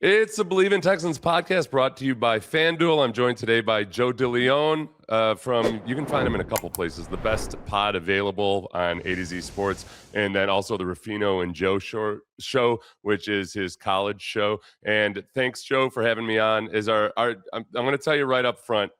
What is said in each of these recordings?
It's a Bleav in Texans podcast brought to you by FanDuel. I'm joined today by Joe DeLeone you can find him in a couple places. The best pod available on A to Z Sports, and then also the Ruffino and Joe Show, which is his college show. And thanks, Joe, for having me on. I'm going to tell you right up front,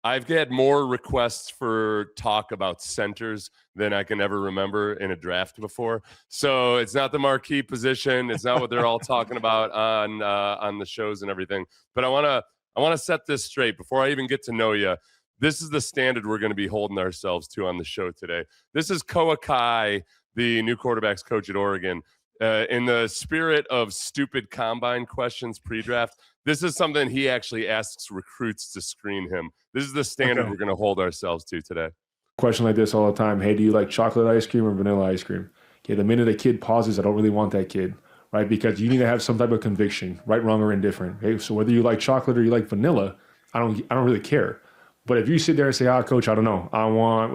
I've had more requests for talk about centers than I can ever remember in a draft before. So it's not the marquee position. It's not what they're all talking about on the shows and everything. But I want to set this straight before I even get to know you. This is the standard we're going to be holding ourselves to on the show today. This is Koa Kai, the new quarterbacks coach at Oregon. In the spirit of stupid combine questions pre-draft, this is something he actually asks recruits to screen him. This is the standard we're going to hold ourselves to today. Question like this all the time. Hey, do you like chocolate ice cream or vanilla ice cream? Okay, the minute a kid pauses, I don't really want that kid, right? Because you need to have some type of conviction, right, wrong, or indifferent. Okay, so whether you like chocolate or you like vanilla, I don't really care. But if you sit there and say, coach, I don't know.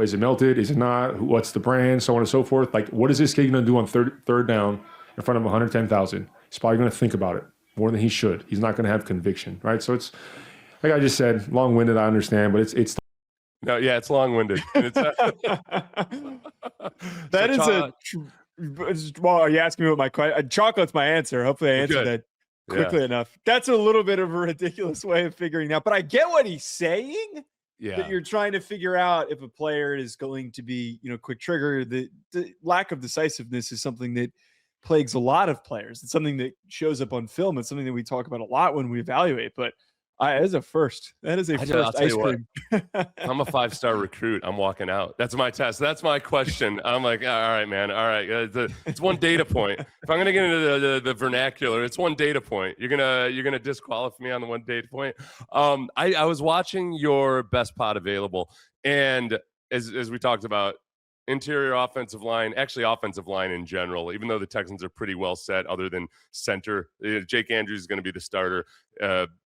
Is it melted? Is it not? What's the brand? So on and so forth. Like, what is this kid going to do on third down in front of 110,000? He's probably going to think about it more than he should. He's not going to have conviction, right? So it's, like I just said, long-winded, I understand, but it's no, yeah, it's long-winded. Well, are you asking me what my question? Chocolate's my answer. Hopefully I answered that quickly enough. That's a little bit of a ridiculous way of figuring out, but I get what he's saying. Yeah. That you're trying to figure out if a player is going to be, quick trigger. The lack of decisiveness is something that plagues a lot of players. It's something that shows up on film. It's something that we talk about a lot when we evaluate, but as a first, that is a first ice cream. I'm a 5-star recruit. I'm walking out. That's my test. That's my question. I'm like, all right, man. All right. It's one data point. If I'm going to get into the vernacular, it's one data point. You're going to disqualify me on the one data point. I was watching your best pod available. And as we talked about, interior offensive line, actually offensive line in general, even though the Texans are pretty well set other than center. Jake Andrews is going to be the starter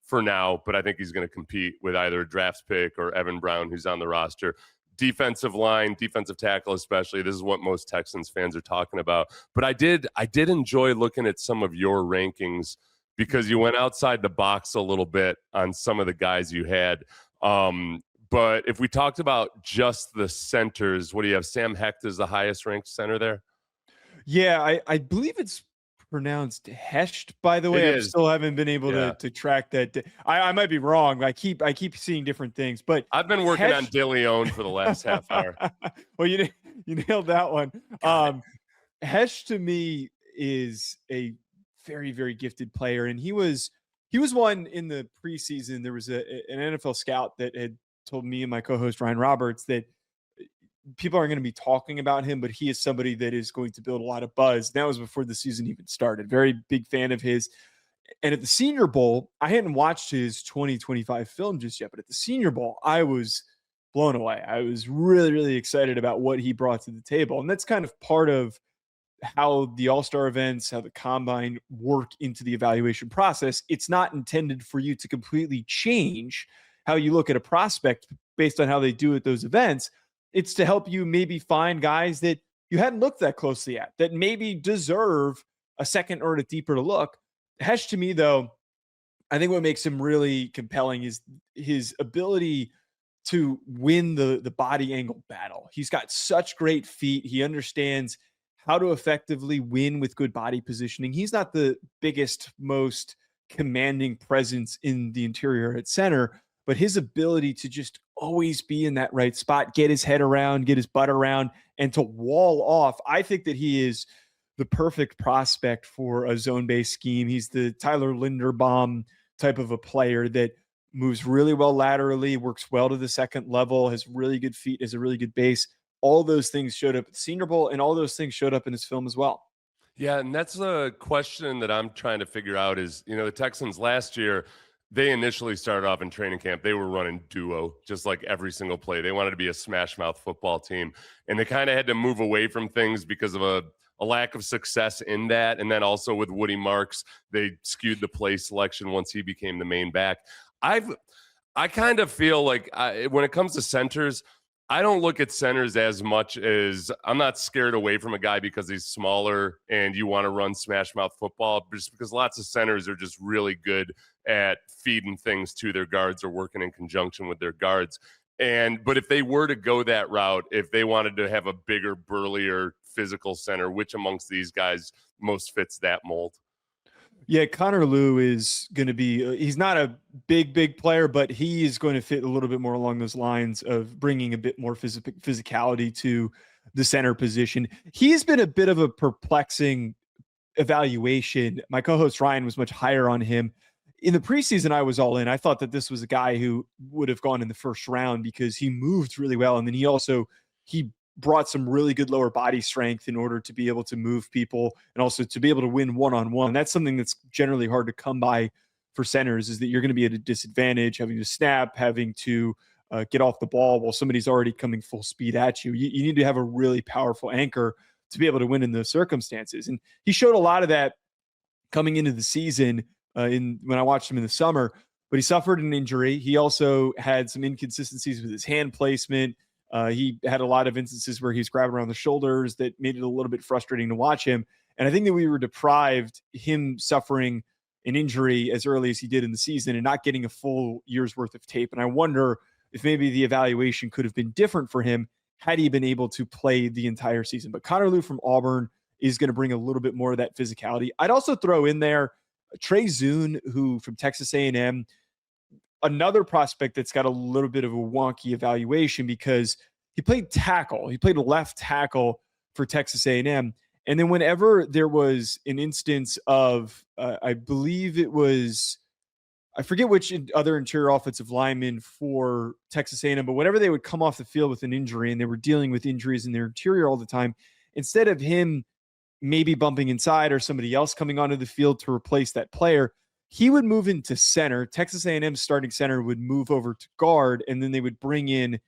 for now, but I think he's going to compete with either a draft pick or Evan Brown, who's on the roster. Defensive line, defensive tackle especially, this is what most Texans fans are talking about. But I did enjoy looking at some of your rankings because you went outside the box a little bit on some of the guys you had. But if we talked about just the centers, what do you have? Sam Hesh is the highest ranked center there? Yeah, I believe it's pronounced Hesh, by the way. I still haven't been able to track that. I might be wrong. I keep seeing different things, but I've been working on DeLeone for the last half hour. Well, you nailed that one. Hesh to me is a very, very gifted player, and he was one in the preseason. There was an NFL scout that had told me and my co-host Ryan Roberts that people aren't going to be talking about him, but he is somebody that is going to build a lot of buzz. That was before the season even started. Very big fan of his. And at the Senior Bowl, I hadn't watched his 2025 film just yet, but at the Senior Bowl, I was blown away. I was really, really excited about what he brought to the table. And that's kind of part of how the All-Star events, how the combine work into the evaluation process. It's not intended for you to completely change how you look at a prospect based on how they do at those events. It's to help you maybe find guys that you hadn't looked that closely at that maybe deserve a second or a deeper look. Hesh to me, though, I think what makes him really compelling is his ability to win the body angle battle. He's got such great feet. He understands how to effectively win with good body positioning. He's not the biggest, most commanding presence in the interior at center, but his ability to just always be in that right spot, get his head around, get his butt around, and to wall off. I think that he is the perfect prospect for a zone-based scheme. He's the Tyler Linderbaum type of a player that moves really well laterally, works well to the second level, has really good feet, has a really good base. All those things showed up at the Senior Bowl, and all those things showed up in his film as well. Yeah, and that's a question that I'm trying to figure out is, the Texans last year, they initially started off in training camp. They were running duo just like every single play. They wanted to be a smash mouth football team. And they kind of had to move away from things because of a lack of success in that. And then also with Woody Marks, they skewed the play selection once he became the main back. I kind of feel like when it comes to centers, I don't look at centers as much as I'm not scared away from a guy because he's smaller and you want to run smash mouth football, just because lots of centers are just really good at feeding things to their guards or working in conjunction with their guards. But if they were to go that route, if they wanted to have a bigger, burlier, physical center, which amongst these guys most fits that mold? Yeah, Connor Lew is going to be, he's not a big player, but he is going to fit a little bit more along those lines of bringing a bit more physicality to the center position. He's been a bit of a perplexing evaluation. My co-host Ryan was much higher on him. In the preseason, I was all in. I thought that this was a guy who would have gone in the first round because he moved really well. And then he brought some really good lower body strength in order to be able to move people and also to be able to win one-on-one. That's something that's generally hard to come by for centers, is that you're going to be at a disadvantage, having to snap, having to get off the ball while somebody's already coming full speed at you. You need to have a really powerful anchor to be able to win in those circumstances. And he showed a lot of that coming into the season when I watched him in the summer, but he suffered an injury. He also had some inconsistencies with his hand placement. He had a lot of instances where he's grabbing around the shoulders that made it a little bit frustrating to watch him. And I think that we were deprived, him suffering an injury as early as he did in the season and not getting a full year's worth of tape. And I wonder if maybe the evaluation could have been different for him had he been able to play the entire season. But Connor Lew from Auburn is going to bring a little bit more of that physicality. I'd also throw in there Trey Zuhn, who from Texas A&M, another prospect that's got a little bit of a wonky evaluation because he played tackle. He played left tackle for Texas A&M. And then whenever there was an instance of, I Bleav it was, I forget which other interior offensive lineman for Texas A&M, but whenever they would come off the field with an injury and they were dealing with injuries in their interior all the time, instead of him maybe bumping inside or somebody else coming onto the field to replace that player, he would move into center. Texas A&M's starting center would move over to guard, and then they would bring in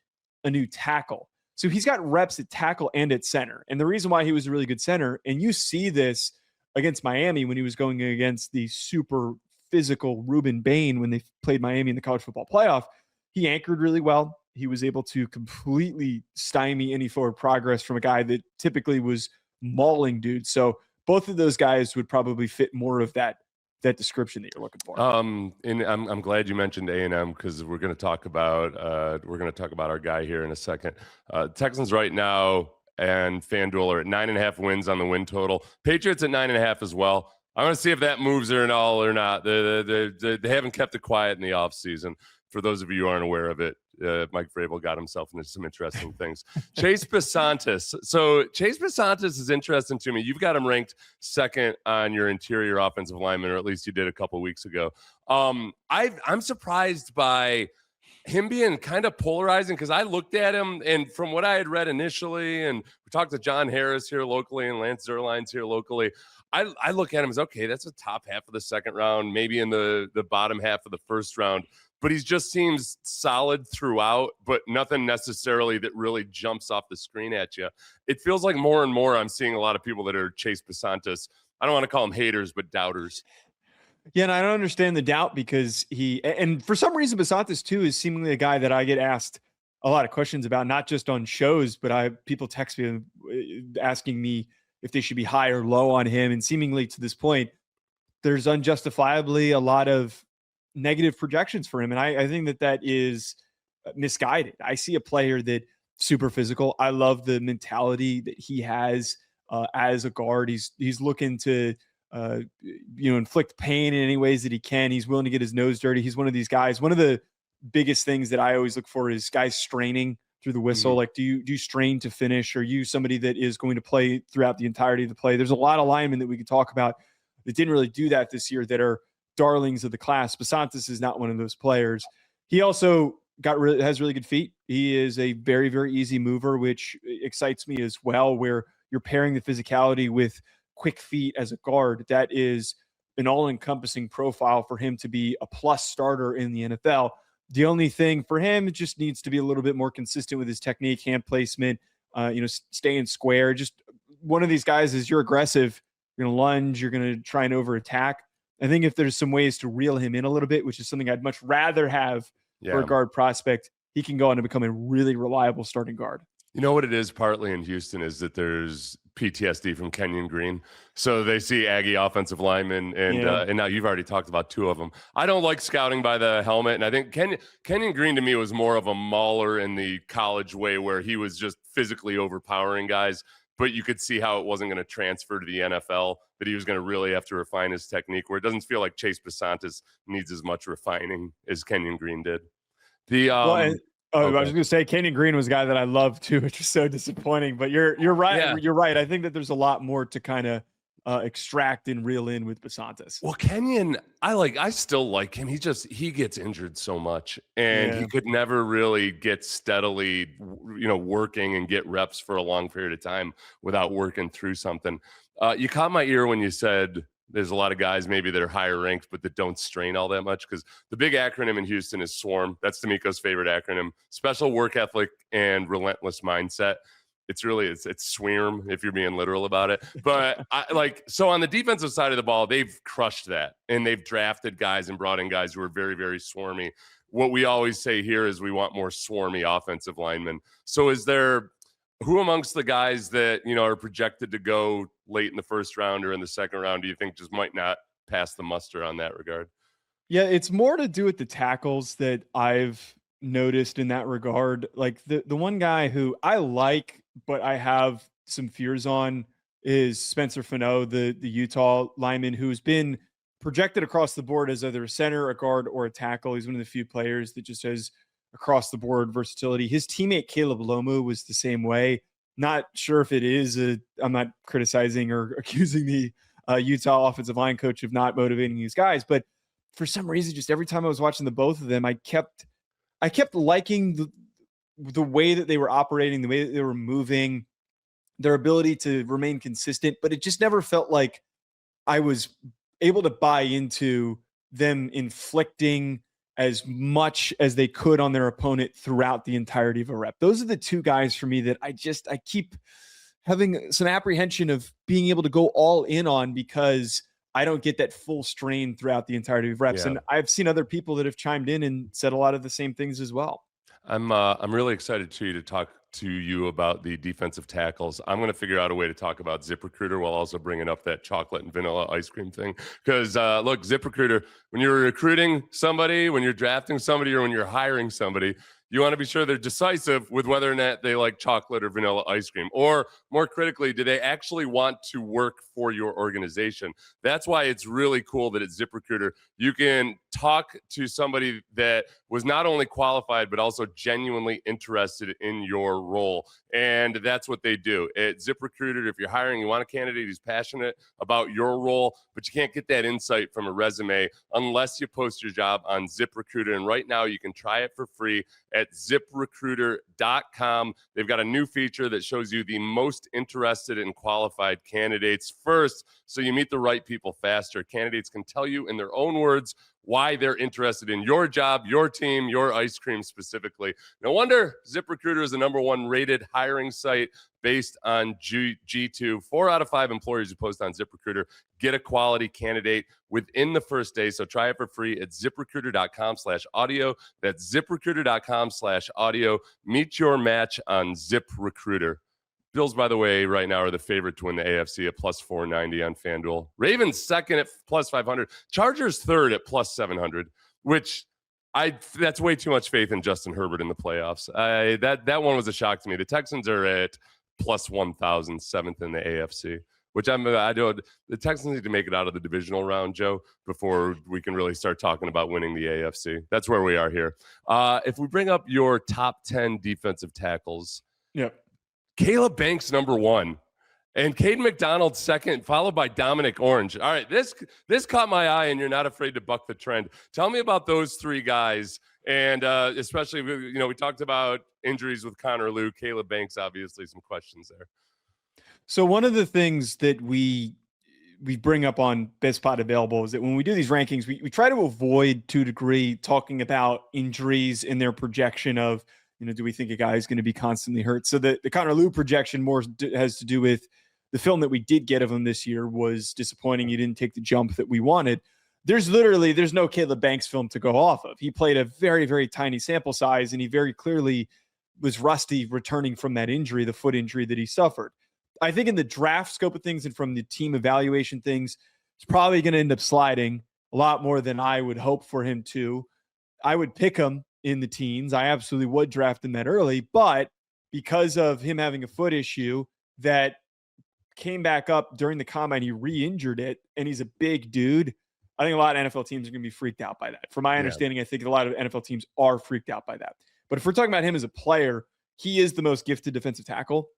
a new tackle. So he's got reps at tackle and at center. And the reason why he was a really good center, and you see this against Miami when he was going against the super physical Ruben Bain when they played Miami in the college football playoff, he anchored really well. He was able to completely stymie any forward progress from a guy that typically was mauling dudes. So both of those guys would probably fit more of that description that you're looking for. And I'm glad you mentioned A&M because we're going to talk about our guy here in a second. Texans right now and FanDuel are at 9.5 wins on the win total. Patriots at 9.5 as well. I want to see if that moves her at all or not. They haven't kept it quiet in the offseason. For those of you who aren't aware of it, Mike Vrabel got himself into some interesting things. Chase Bisontis. So Chase Bisontis is interesting to me. You've got him ranked second on your interior offensive lineman, or at least you did a couple of weeks ago. I'm surprised by him being kind of polarizing because I looked at him, and from what I had read initially, and we talked to John Harris here locally and Lance Zierlein's here locally, I look at him as, okay, that's the top half of the second round, maybe in the bottom half of the first round. But he just seems solid throughout, but nothing necessarily that really jumps off the screen at you. It feels like more and more I'm seeing a lot of people that are Chase Bisontis. I don't want to call them haters, but doubters. Yeah, and I don't understand the doubt because and for some reason, Bisontis too is seemingly a guy that I get asked a lot of questions about, not just on shows, but people text me asking me if they should be high or low on him. And seemingly to this point, there's unjustifiably a lot of negative projections for him. And I think that is misguided. I see a player that super physical. I love the mentality that he has as a guard. He's looking to, inflict pain in any ways that he can. He's willing to get his nose dirty. He's one of these guys. One of the biggest things that I always look for is guys straining through the whistle. Mm-hmm. Like, do you strain to finish? Are you somebody that is going to play throughout the entirety of the play? There's a lot of linemen that we could talk about that didn't really do that this year that are darlings of the class. Bisontis is not one of those players. He also has really good feet. He is a very, very easy mover, which excites me as well, where you're pairing the physicality with quick feet as a guard. That is an all-encompassing profile for him to be a plus starter in the NFL. The only thing for him, it just needs to be a little bit more consistent with his technique, hand placement, staying square. Just one of these guys is you're aggressive, you're going to lunge, you're going to try and over attack. I think if there's some ways to reel him in a little bit, which is something I'd much rather have for a guard prospect, he can go on to become a really reliable starting guard. You know what it is partly in Houston is that there's PTSD from Kenyon Green. So they see Aggie offensive linemen, and now you've already talked about two of them. I don't like scouting by the helmet, and I think Kenyon Green to me was more of a mauler in the college way where he was just physically overpowering guys, but you could see how it wasn't going to transfer to the NFL, that he was going to really have to refine his technique, where it doesn't feel like Chase Bisontis needs as much refining as Kenyon Green did. I was going to say Kenyon Green was a guy that I loved too, which is so disappointing. But you're right. Yeah. You're right. I think that there's a lot more to kind of extract and reel in with Bisontis. Well, Kenyon, I still like him. He gets injured so much, and he could never really get steadily, working and get reps for a long period of time without working through something. You caught my ear when you said there's a lot of guys maybe that are higher ranked, but that don't strain all that much, because the big acronym in Houston is SWARM. That's DeMeco's favorite acronym: special work ethic and relentless mindset. It's SWARM if you're being literal about it. But so on the defensive side of the ball, they've crushed that, and they've drafted guys and brought in guys who are very, very swarmy. What we always say here is we want more swarmy offensive linemen. So who amongst the guys that, are projected to go late in the first round or in the second round do you think just might not pass the muster on that regard? Yeah, it's more to do with the tackles that I've noticed in that regard. Like the one guy who I like, but I have some fears on is Spencer Fano, the Utah lineman, who's been projected across the board as either a center, a guard, or a tackle. He's one of the few players that just has across the board versatility. His teammate Caleb Lomu was the same way. Not sure if it is I'm not criticizing or accusing the Utah offensive line coach of not motivating these guys, but for some reason, just every time I was watching the both of them, I kept liking the way that they were operating, the way that they were moving, their ability to remain consistent, but it just never felt like I was able to buy into them inflicting as much as they could on their opponent throughout the entirety of a rep. Those are the two guys for me that I keep having some apprehension of being able to go all in on, because I don't get that full strain throughout the entirety of reps. Yeah. And I've seen other people that have chimed in and said a lot of the same things as well. I'm really excited to talk to you about the defensive tackles. I'm going to figure out a way to talk about ZipRecruiter while also bringing up that chocolate and vanilla ice cream thing. Because look, ZipRecruiter, when you're recruiting somebody, when you're drafting somebody, or when you're hiring somebody, you want to be sure they're decisive with whether or not they like chocolate or vanilla ice cream. Or more critically, do they actually want to work for your organization? That's why it's really cool that at ZipRecruiter, you can talk to somebody that was not only qualified, but also genuinely interested in your role. And that's what they do. At ZipRecruiter, if you're hiring, you want a candidate who's passionate about your role, but you can't get that insight from a resume unless you post your job on ZipRecruiter. And right now, you can try it for free at ZipRecruiter.com. They've got a new feature that shows you the most interested and qualified candidates first, so you meet the right people faster. Candidates can tell you in their own words why they're interested in your job, your team, your ice cream specifically. No wonder ZipRecruiter is the #1 rated hiring site based on G2. 4 out of 5 employers who post on ZipRecruiter get a quality candidate within the first day. So try it for free at ZipRecruiter.com/audio. That's ZipRecruiter.com/audio. Meet your match on ZipRecruiter. Bills, by the way, right now are the favorite to win the AFC at +490 on FanDuel. Ravens second at +500. Chargers third at +700, which that's way too much faith in Justin Herbert in the playoffs. That one was a shock to me. The Texans are at +1,000, 7th in the AFC, which the Texans need to make it out of the divisional round, Joe, before we can really start talking about winning the AFC. That's where we are here. If we bring up your top 10 defensive tackles, yep. Caleb Banks #1, and Kaden McDonald second, followed by Dominique Orange. All right, this caught my eye, and you're not afraid to buck the trend. Tell me about those three guys, and especially, we talked about injuries with Connor Lew, Caleb Banks, obviously some questions there. So one of the things that we bring up on Best Spot Available is that when we do these rankings, we try to avoid, to a degree, talking about injuries in their projection of, do we think a guy is going to be constantly hurt? So the Connor Lew projection more has to do with the film that we did get of him this year was disappointing. He didn't take the jump that we wanted. there's no Caleb Banks film to go off of. He played a very, very tiny sample size, and he very clearly was rusty returning from that injury, the foot injury that he suffered. I think in the draft scope of things and from the team evaluation things, it's probably going to end up sliding a lot more than I would hope for him to. I would pick him in the teens. I absolutely would draft him that early, but because of him having a foot issue that came back up during the combine, he re-injured it, and he's a big dude. I think a lot of NFL teams are going to be freaked out by that. From my understanding, I think a lot of NFL teams are freaked out by that. But if we're talking about him as a player, he is the most gifted defensive tackle.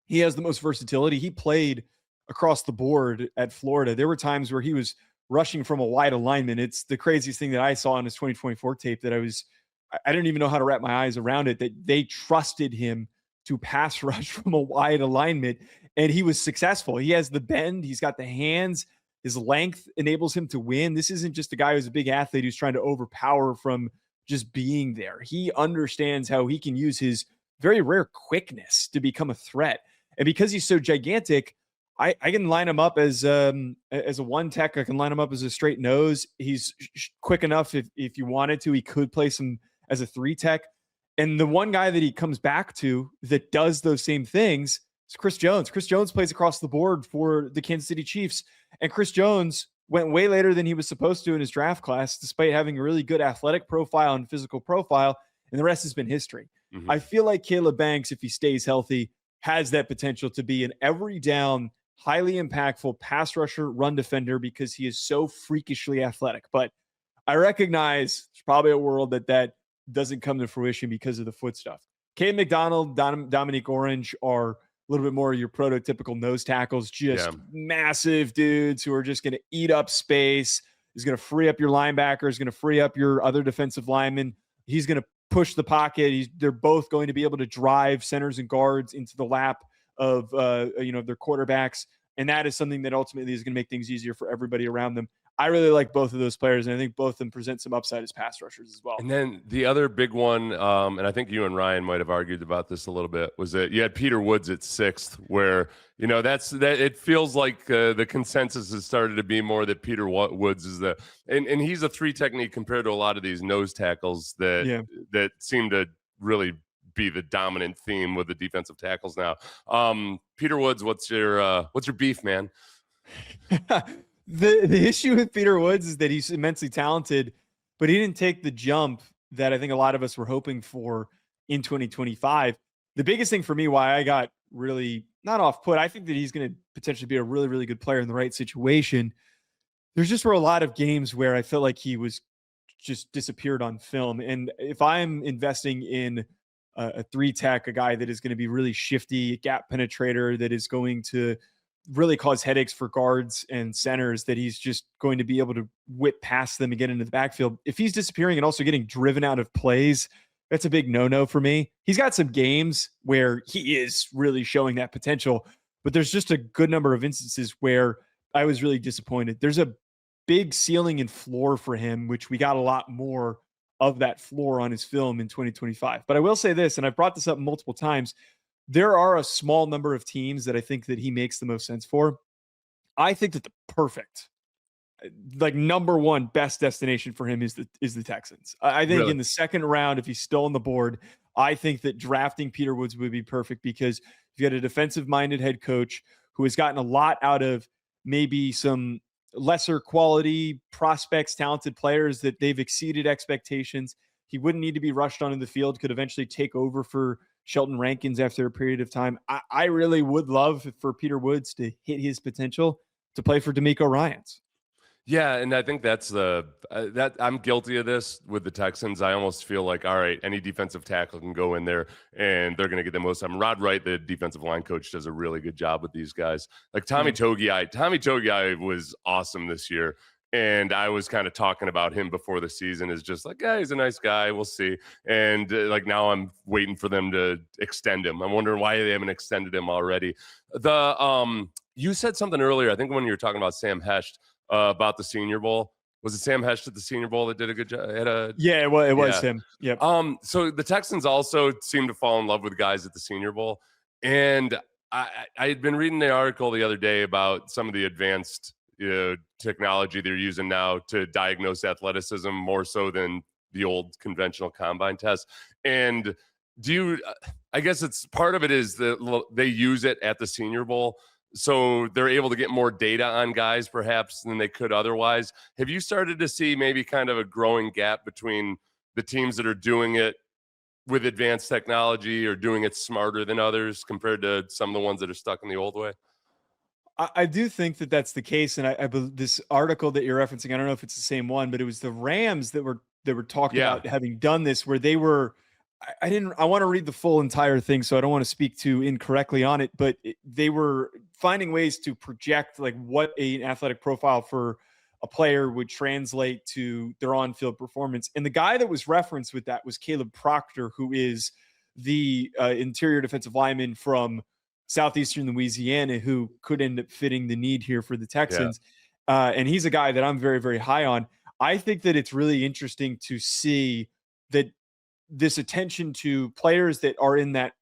He has the most versatility. He played across the board at Florida. There were times where he was rushing from a wide alignment. It's the craziest thing that I saw on his 2024 tape that I didn't even know how to wrap my eyes around it, that they trusted him to pass rush from a wide alignment, and he was successful. He has the bend. He's got the hands. His length enables him to win. This isn't just a guy who's a big athlete who's trying to overpower from just being there. He understands how he can use his very rare quickness to become a threat. And because he's so gigantic, I can line him up as a one tech. I can line him up as a straight nose. He's quick enough if you wanted to. He could play some as a 3 tech. And the one guy that he comes back to that does those same things is Chris Jones. Chris Jones plays across the board for the Kansas City Chiefs. And Chris Jones went way later than he was supposed to in his draft class, despite having a really good athletic profile and physical profile. And the rest has been history. Mm-hmm. I feel like Caleb Banks, if he stays healthy, has that potential to be an every down, highly impactful pass rusher, run defender, because he is so freakishly athletic. But I recognize there's probably a world that doesn't come to fruition because of the foot stuff. Kaden McDonald, Dominique Orange are a little bit more your prototypical nose tackles, just massive dudes who are just going to eat up space. He's going to free up your linebacker. He's going to free up your other defensive lineman. He's going to push the pocket. They're both going to be able to drive centers and guards into the lap of their quarterbacks. And that is something that ultimately is going to make things easier for everybody around them. I really like both of those players, and I think both of them present some upside as pass rushers as well. And then the other big one, and I think you and Ryan might have argued about this a little bit, was that you had Peter Woods at 6th, where that it feels like the consensus has started to be more that Peter Woods is and he's a 3 technique compared to a lot of these nose tackles that seem to really be the dominant theme with the defensive tackles now. Peter Woods, what's your beef, man? The issue with Peter Woods is that he's immensely talented, but he didn't take the jump that I think a lot of us were hoping for in 2025. The biggest thing for me, why I got really not off put, I think that he's going to potentially be a really, really good player in the right situation. There's just were a lot of games where I felt like he was just disappeared on film. And if I'm investing in a 3 tech, a guy that is going to be really shifty, a gap penetrator that is going to really cause headaches for guards and centers, that he's just going to be able to whip past them and get into the backfield. If he's disappearing and also getting driven out of plays, that's a big no-no for me. He's got some games where he is really showing that potential, but there's just a good number of instances where I was really disappointed. There's a big ceiling and floor for him, which we got a lot more of that floor on his film in 2025. But I will say this, and I've brought this up multiple times, there are a small number of teams that I think that he makes the most sense for. I think that the perfect, number one best destination for him is the Texans. I think in the second round, if he's still on the board, I think that drafting Peter Woods would be perfect, because you got a defensive-minded head coach who has gotten a lot out of maybe some lesser quality prospects, talented players that they've exceeded expectations. He wouldn't need to be rushed onto the field, could eventually take over for Shelton Rankins after a period of time. I really would love for Peter Woods to hit his potential to play for DeMeco Ryans. Yeah, and I think that's that I'm guilty of this with the Texans. I almost feel like, all right, any defensive tackle can go in there and they're going to get the most time. Rod Wright, the defensive line coach, does a really good job with these guys. Like Tommy Togiai was awesome this year. And I was kind of talking about him before the season as just like, yeah, he's a nice guy. We'll see. And now I'm waiting for them to extend him. I'm wondering why they haven't extended him already. You said something earlier, I think when you were talking about Sam Hesh, about the Senior Bowl. Was it Sam Hesh at the Senior Bowl that did a good job? It was him. Yep. So the Texans also seem to fall in love with guys at the Senior Bowl. And I had been reading the article the other day about some of the advanced technology they're using now to diagnose athleticism more so than the old conventional combine test. And I guess it's part of it is that they use it at the Senior Bowl, so they're able to get more data on guys perhaps than they could otherwise. Have you started to see maybe kind of a growing gap between the teams that are doing it with advanced technology or doing it smarter than others compared to some of the ones that are stuck in the old way? I do think that that's the case, and I this article that you're referencing, I don't know if it's the same one, but it was the Rams that were talking about having done this, where they were. I want to read the full entire thing, so I don't want to speak too incorrectly on it, but they were finding ways to project like what an athletic profile for a player would translate to their on-field performance. And the guy that was referenced with that was Caleb Proctor, who is the interior defensive lineman from Southeastern Louisiana, who could end up fitting the need here for the Texans. And he's a guy that I'm very, very high on. I think that it's really interesting to see that this attention to players that are in that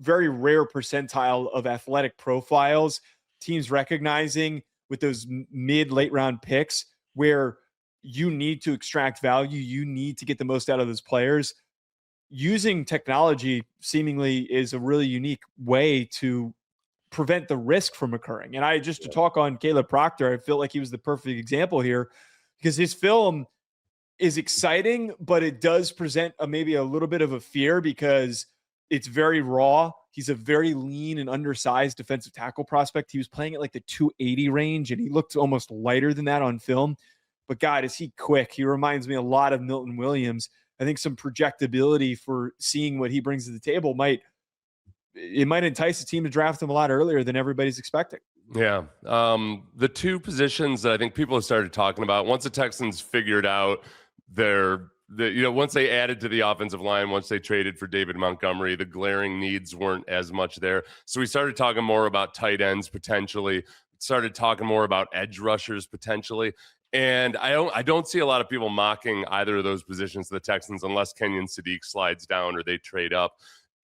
very rare percentile of athletic profiles, teams recognizing with those late round picks where you need to extract value, you need to get the most out of those players. Using technology seemingly is a really unique way to prevent the risk from occurring. And to talk on Caleb Proctor, I feel like he was the perfect example here because his film is exciting, but it does present maybe a little bit of a fear because it's very raw. He's a very lean and undersized defensive tackle prospect. He was playing at like the 280 range, and he looked almost lighter than that on film. But God, is he quick? He reminds me a lot of Milton Williams. I think some projectability for seeing what he brings to the table might entice the team to draft him a lot earlier than everybody's expecting. Yeah. The two positions that I think people have started talking about, once the Texans figured out once they added to the offensive line, once they traded for David Montgomery, the glaring needs weren't as much there. So we started talking more about tight ends potentially, started talking more about edge rushers potentially. And I don't see a lot of people mocking either of those positions to the Texans unless Kenyon Sadiq slides down or they trade up.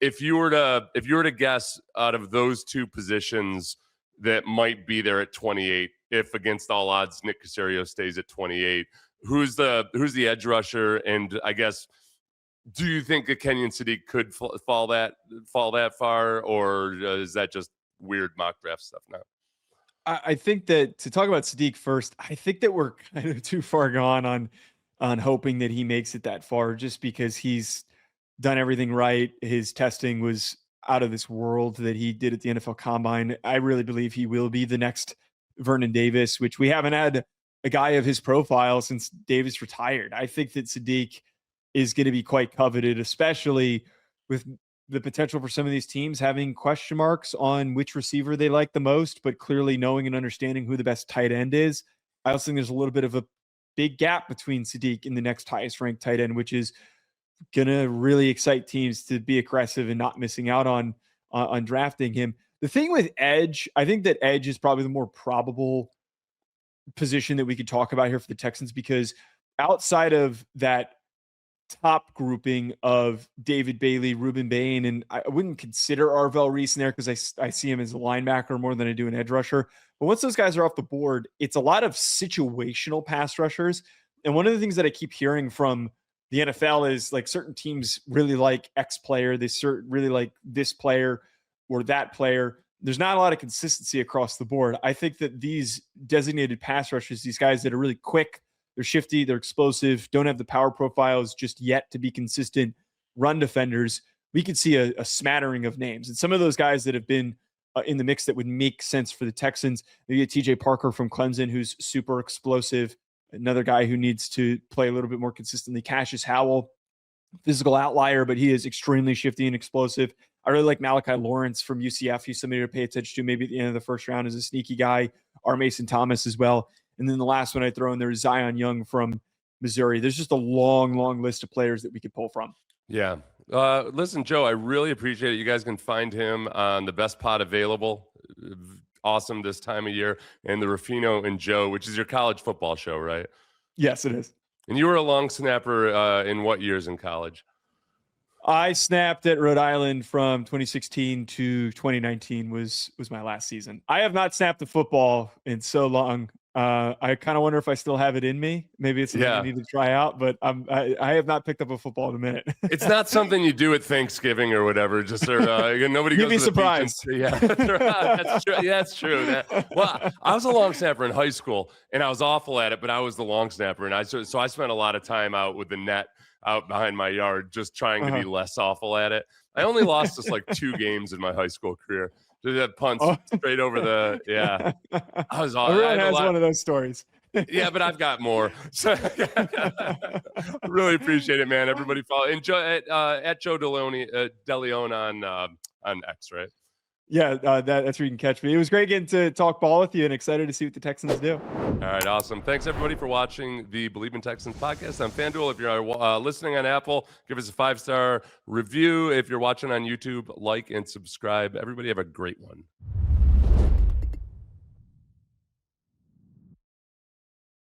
If you were to guess out of those two positions that might be there at 28, if against all odds Nick Caserio stays at 28, who's the edge rusher? And I guess, do you think that Kenyon Sadiq could fall that far, or is that just weird mock draft stuff now? I think that to talk about Sadiq first, I think that we're kind of too far gone on hoping that he makes it that far, just because he's done everything right. His testing was out of this world that he did at the NFL Combine. I really Bleav he will be the next Vernon Davis, which we haven't had a guy of his profile since Davis retired. I think that Sadiq is going to be quite coveted, especially with the potential for some of these teams having question marks on which receiver they like the most, but clearly knowing and understanding who the best tight end is. I also think there's a little bit of a big gap between Sadiq and the next highest ranked tight end, which is going to really excite teams to be aggressive and not missing out on drafting him. The thing with edge, I think that edge is probably the more probable position that we could talk about here for the Texans, because outside of that top grouping of David Bailey, Ruben Bain, and I wouldn't consider Arvell Reese in there because I see him as a linebacker more than I do an edge rusher. But once those guys are off the board, it's a lot of situational pass rushers. And one of the things that I keep hearing from the NFL is like certain teams really like X player, they really like this player or that player. There's not a lot of consistency across the board. I think that these designated pass rushers, these guys that are really quick, they're shifty, they're explosive, don't have the power profiles just yet to be consistent run defenders, we could see a smattering of names. And some of those guys that have been in the mix that would make sense for the Texans, maybe a TJ Parker from Clemson, who's super explosive, another guy who needs to play a little bit more consistently. Cassius Howell, physical outlier, but he is extremely shifty and explosive. I really like Malachi Lawrence from UCF. He's somebody to pay attention to maybe at the end of the first round as a sneaky guy. R. Mason Thomas as well. And then the last one I throw in there is Zion Young from Missouri. There's just a long, long list of players that we could pull from. Yeah. Listen, Joe, I really appreciate it. You guys can find him on the best pod available. Awesome this time of year. And the Ruffino and Joe, which is your college football show, right? Yes, it is. And you were a long snapper in what years in college? I snapped at Rhode Island from 2016 to 2019 was my last season. I have not snapped a football in so long. I kind of wonder if I still have it in me. Maybe it's something I need to try out, but I have not picked up a football in a minute. It's not something you do at Thanksgiving or whatever. Just nobody You'd goes be to the surprised. beach. Yeah, that's true. Yeah, that's true. Well, I was a long snapper in high school, and I was awful at it, but I was the long snapper, and I spent a lot of time out with the net out behind my yard, just trying to be less awful at it. I only lost just like 2 games in my high school career. Just had punts straight over the I was all. Everyone has one of those stories. Yeah, but I've got more. So really appreciate it, man. Everybody follow at Joe DeLeone on X, right? Yeah, that's where you can catch me. It was great getting to talk ball with you and excited to see what the Texans do. All right, awesome. Thanks, everybody, for watching the Bleav in Texans podcast on FanDuel. If you're listening on Apple, give us a 5-star review. If you're watching on YouTube, like and subscribe. Everybody have a great one.